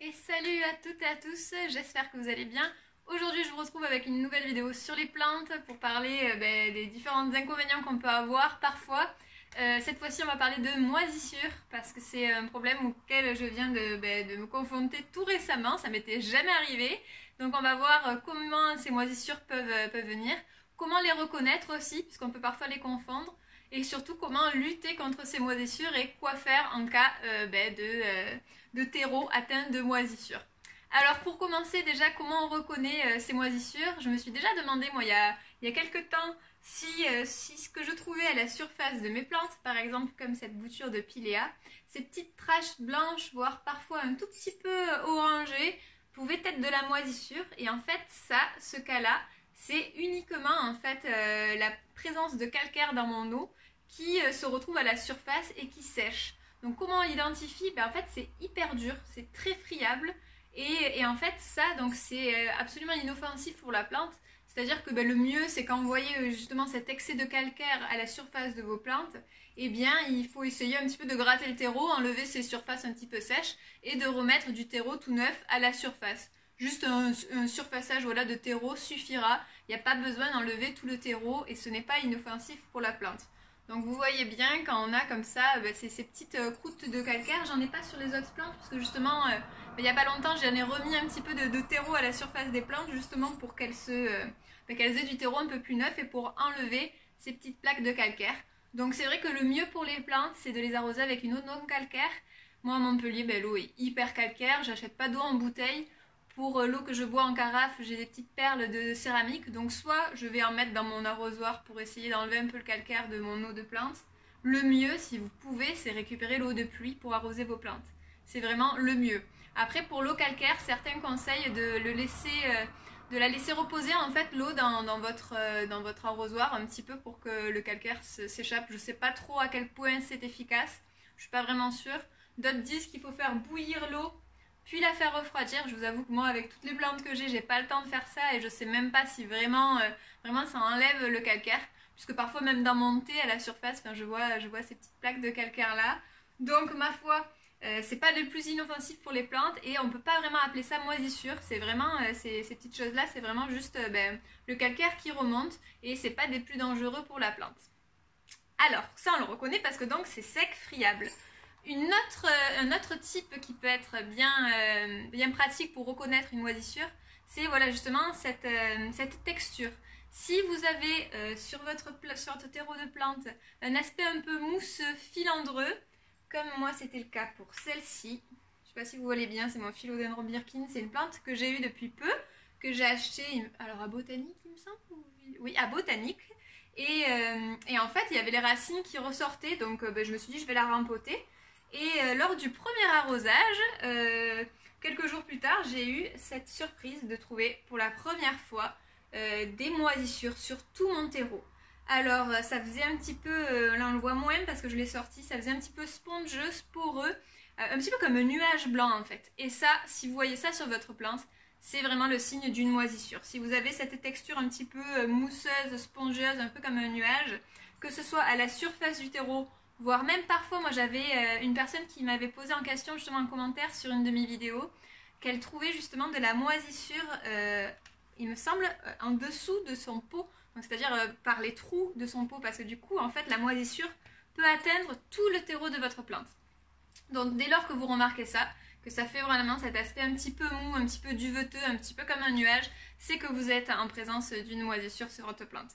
Et salut à toutes et à tous, j'espère que vous allez bien. Aujourd'hui je vous retrouve avec une nouvelle vidéo sur les plantes pour parler des différents inconvénients qu'on peut avoir parfois. Cette fois-ci on va parler de moisissures parce que c'est un problème auquel je viens de me confronter tout récemment, ça m'était jamais arrivé. Donc on va voir comment ces moisissures peuvent venir, comment les reconnaître aussi puisqu'on peut parfois les confondre et surtout comment lutter contre ces moisissures et quoi faire en cas de terreau atteint de moisissures. Alors pour commencer déjà, comment on reconnaît ces moisissures? Je me suis déjà demandé moi il y a quelques temps si ce que je trouvais à la surface de mes plantes, par exemple comme cette bouture de Pilea, ces petites taches blanches, voire parfois un tout petit peu orangées, pouvaient être de la moisissure. Et en fait ce cas-là, c'est uniquement en fait la présence de calcaire dans mon eau qui se retrouve à la surface et qui sèche. Donc comment on l'identifie? En fait c'est hyper dur, c'est très friable et en fait ça donc c'est absolument inoffensif pour la plante. C'est-à-dire que le mieux c'est quand vous voyez justement cet excès de calcaire à la surface de vos plantes, eh bien il faut essayer un petit peu de gratter le terreau, enlever ces surfaces un petit peu sèches et de remettre du terreau tout neuf à la surface. Juste un surfaçage voilà, de terreau suffira, il n'y a pas besoin d'enlever tout le terreau et ce n'est pas inoffensif pour la plante. Donc vous voyez bien quand on a comme ça ces petites croûtes de calcaire, j'en ai pas sur les autres plantes parce que justement il n'y a pas longtemps j'en ai remis un petit peu de terreau à la surface des plantes justement pour qu'elles aient du terreau un peu plus neuf et pour enlever ces petites plaques de calcaire. Donc c'est vrai que le mieux pour les plantes c'est de les arroser avec une eau non calcaire. Moi à Montpellier l'eau est hyper calcaire, j'achète pas d'eau en bouteille. Pour l'eau que je bois en carafe, j'ai des petites perles de céramique, donc soit je vais en mettre dans mon arrosoir pour essayer d'enlever un peu le calcaire de mon eau de plante. Le mieux, si vous pouvez, c'est récupérer l'eau de pluie pour arroser vos plantes. C'est vraiment le mieux. Après, pour l'eau calcaire, certains conseillent de la laisser reposer en fait l'eau dans votre arrosoir un petit peu pour que le calcaire s'échappe. Je ne sais pas trop à quel point c'est efficace, je ne suis pas vraiment sûre. D'autres disent qu'il faut faire bouillir l'eau puis la faire refroidir. Je vous avoue que moi avec toutes les plantes que j'ai pas le temps de faire ça et je sais même pas si vraiment ça enlève le calcaire puisque parfois même dans mon thé à la surface je vois ces petites plaques de calcaire là. Donc ma foi c'est pas le plus inoffensif pour les plantes et on peut pas vraiment appeler ça moisissure. C'est vraiment ces petites choses là, c'est vraiment juste le calcaire qui remonte et c'est pas des plus dangereux pour la plante. Alors ça on le reconnaît parce que donc c'est sec, friable. Un autre type qui peut être bien pratique pour reconnaître une moisissure, c'est voilà, justement cette texture. Si vous avez sur votre terreau de plante un aspect un peu mousseux, filandreux, comme moi c'était le cas pour celle-ci, je ne sais pas si vous voyez bien, c'est mon Philodendron Birkin, c'est une plante que j'ai eue depuis peu, que j'ai achetée alors à Botanique il me semble, oui à Botanique. Et en fait il y avait les racines qui ressortaient, donc je me suis dit je vais la rempoter. Et lors du premier arrosage, quelques jours plus tard, j'ai eu cette surprise de trouver pour la première fois des moisissures sur tout mon terreau. Alors ça faisait un petit peu, là on le voit moins parce que je l'ai sorti, ça faisait un petit peu spongeux, sporeux, un petit peu comme un nuage blanc en fait. Et ça, si vous voyez ça sur votre plante, c'est vraiment le signe d'une moisissure. Si vous avez cette texture un petit peu mousseuse, spongieuse, un peu comme un nuage, que ce soit à la surface du terreau, voire même parfois, moi j'avais une personne qui m'avait posé en question justement en commentaire sur une de mes vidéos, qu'elle trouvait justement de la moisissure, il me semble, en dessous de son pot, c'est-à-dire par les trous de son pot, parce que du coup en fait la moisissure peut atteindre tout le terreau de votre plante. Donc dès lors que vous remarquez ça, que ça fait vraiment cet aspect un petit peu mou, un petit peu duveteux, un petit peu comme un nuage, c'est que vous êtes en présence d'une moisissure sur votre plante.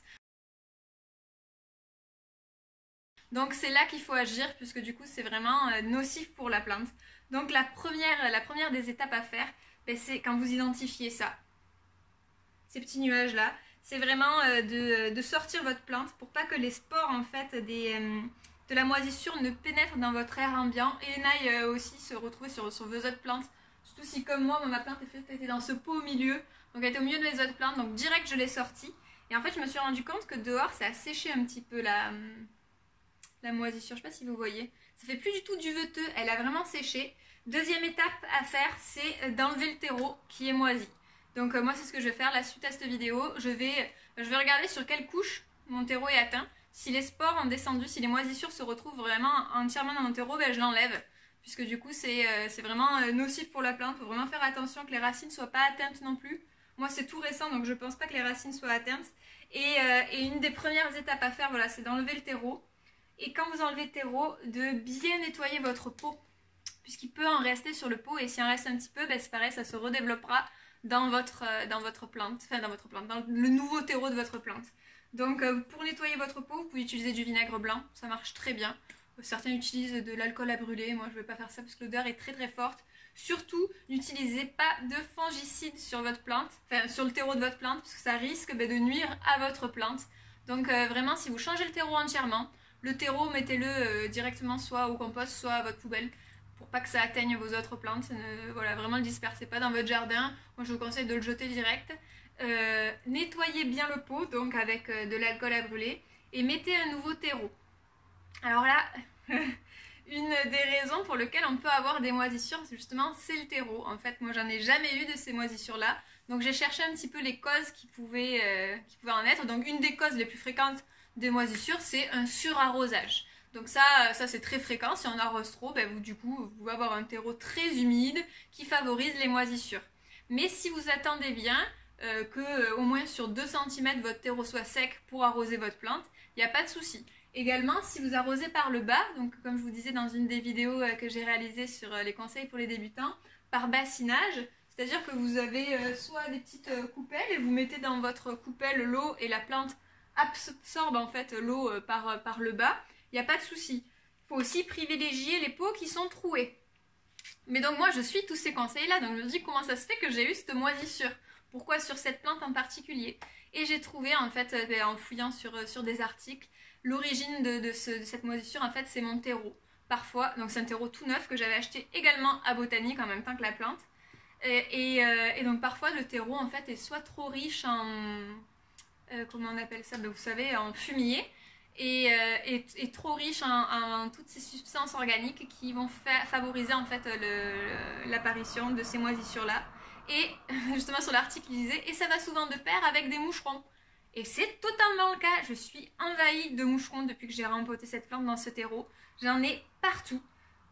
Donc c'est là qu'il faut agir puisque du coup c'est vraiment nocif pour la plante. Donc la première des étapes à faire, c'est quand vous identifiez ça, ces petits nuages là, c'est vraiment de sortir votre plante pour pas que les spores en fait de la moisissure ne pénètrent dans votre air ambiant et n'aillent aussi se retrouver sur vos autres plantes. Surtout si comme moi ma plante était dans ce pot au milieu, donc elle était au milieu de mes autres plantes, donc direct je l'ai sortie. Et en fait je me suis rendu compte que dehors ça a séché un petit peu la moisissure, je sais pas si vous voyez, ça fait plus du tout duveteux, elle a vraiment séché. Deuxième étape à faire, c'est d'enlever le terreau qui est moisi. Donc moi c'est ce que je vais faire, la suite à cette vidéo, je vais regarder sur quelle couche mon terreau est atteint. Si les spores ont descendu, si les moisissures se retrouvent vraiment entièrement dans mon terreau, je l'enlève. puisque du coup c'est vraiment nocif pour la plante. Il faut vraiment faire attention que les racines ne soient pas atteintes non plus. Moi c'est tout récent donc je pense pas que les racines soient atteintes. Et une des premières étapes à faire, voilà, c'est d'enlever le terreau. Et quand vous enlevez le terreau, de bien nettoyer votre pot, puisqu'il peut en rester sur le pot, et s'il en reste un petit peu, ben c'est pareil, ça se redéveloppera dans votre plante, enfin dans votre plante, dans le nouveau terreau de votre plante. Donc pour nettoyer votre pot, vous pouvez utiliser du vinaigre blanc, ça marche très bien. Certains utilisent de l'alcool à brûler, moi je ne vais pas faire ça parce que l'odeur est très très forte. Surtout, n'utilisez pas de fongicide sur votre plante, enfin sur le terreau de votre plante, parce que ça risque de nuire à votre plante. Donc vraiment, si vous changez le terreau entièrement, le terreau, mettez-le directement soit au compost, soit à votre poubelle, pour pas que ça atteigne vos autres plantes. Voilà, vraiment, ne le dispersez pas dans votre jardin. Moi, je vous conseille de le jeter direct. Nettoyez bien le pot, donc avec de l'alcool à brûler, et mettez un nouveau terreau. Alors là, une des raisons pour lesquelles on peut avoir des moisissures, justement, c'est le terreau. En fait, moi, j'en ai jamais eu de ces moisissures-là. Donc, j'ai cherché un petit peu les causes qui pouvaient en être. Donc, une des causes les plus fréquentes des moisissures, c'est un surarrosage. Donc ça c'est très fréquent. Si on arrose trop, ben du coup, vous pouvez avoir un terreau très humide qui favorise les moisissures. Mais si vous attendez bien que au moins sur 2 cm votre terreau soit sec pour arroser votre plante, il n'y a pas de souci. Également, si vous arrosez par le bas, donc comme je vous disais dans une des vidéos que j'ai réalisées sur les conseils pour les débutants, par bassinage, c'est-à-dire que vous avez soit des petites coupelles et vous mettez dans votre coupelle l'eau et la plante absorbe en fait l'eau par le bas, il n'y a pas de souci. Il faut aussi privilégier les pots qui sont troués. Mais donc moi je suis tous ces conseils là, donc je me dis comment ça se fait que j'ai eu cette moisissure. Pourquoi sur cette plante en particulier? Et j'ai trouvé en fait, en fouillant sur des articles, l'origine de cette moisissure en fait c'est mon terreau. Parfois, donc c'est un terreau tout neuf que j'avais acheté également à Botanique en même temps que la plante. Et donc parfois le terreau en fait est soit trop riche en... comment on appelle ça, ben, vous savez, en fumier, et trop riche en toutes ces substances organiques qui vont favoriser en fait l'apparition de ces moisissures-là. Et justement sur l'article il disait, et ça va souvent de pair avec des moucherons. Et c'est totalement le cas, je suis envahie de moucherons depuis que j'ai rempoté cette plante dans ce terreau. J'en ai partout.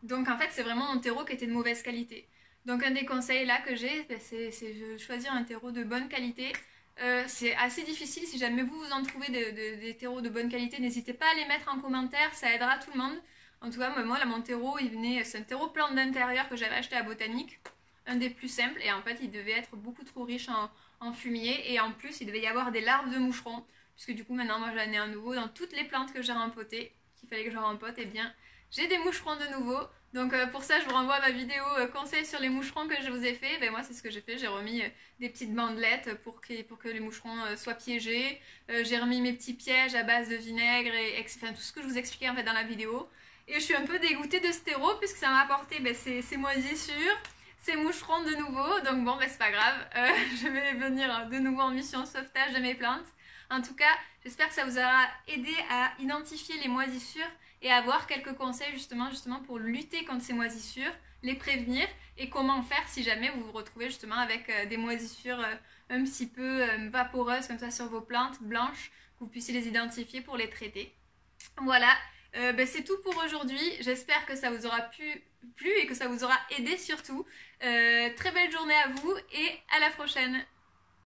Donc en fait c'est vraiment mon terreau qui était de mauvaise qualité. Donc un des conseils là que j'ai, ben, c'est de choisir un terreau de bonne qualité. C'est assez difficile, si jamais vous en trouvez des terreaux de bonne qualité, n'hésitez pas à les mettre en commentaire, ça aidera tout le monde. En tout cas, moi là mon terreau, c'est un terreau plante d'intérieur que j'avais acheté à Botanique, un des plus simples, et en fait il devait être beaucoup trop riche en fumier, et en plus il devait y avoir des larves de moucherons, puisque du coup maintenant moi j'en ai un nouveau dans toutes les plantes que j'ai rempotées, qu'il fallait que je rempote, et bien j'ai des moucherons de nouveau. Donc pour ça, je vous renvoie à ma vidéo conseil sur les moucherons que je vous ai fait. Ben, moi, c'est ce que j'ai fait. J'ai remis des petites bandelettes pour que les moucherons soient piégés. J'ai remis mes petits pièges à base de vinaigre et enfin, tout ce que je vous expliquais en fait dans la vidéo. Et je suis un peu dégoûtée de ce terreau puisque ça m'a apporté ces moisissures, ces moucherons de nouveau. Donc bon, ben, c'est pas grave. Je vais venir de nouveau en mission sauvetage de mes plantes. En tout cas, j'espère que ça vous aura aidé à identifier les moisissures et avoir quelques conseils justement pour lutter contre ces moisissures, les prévenir et comment faire si jamais vous vous retrouvez justement avec des moisissures un petit peu vaporeuses comme ça sur vos plantes blanches, que vous puissiez les identifier pour les traiter. Voilà, ben c'est tout pour aujourd'hui. J'espère que ça vous aura plu et que ça vous aura aidé surtout. Très belle journée à vous et à la prochaine.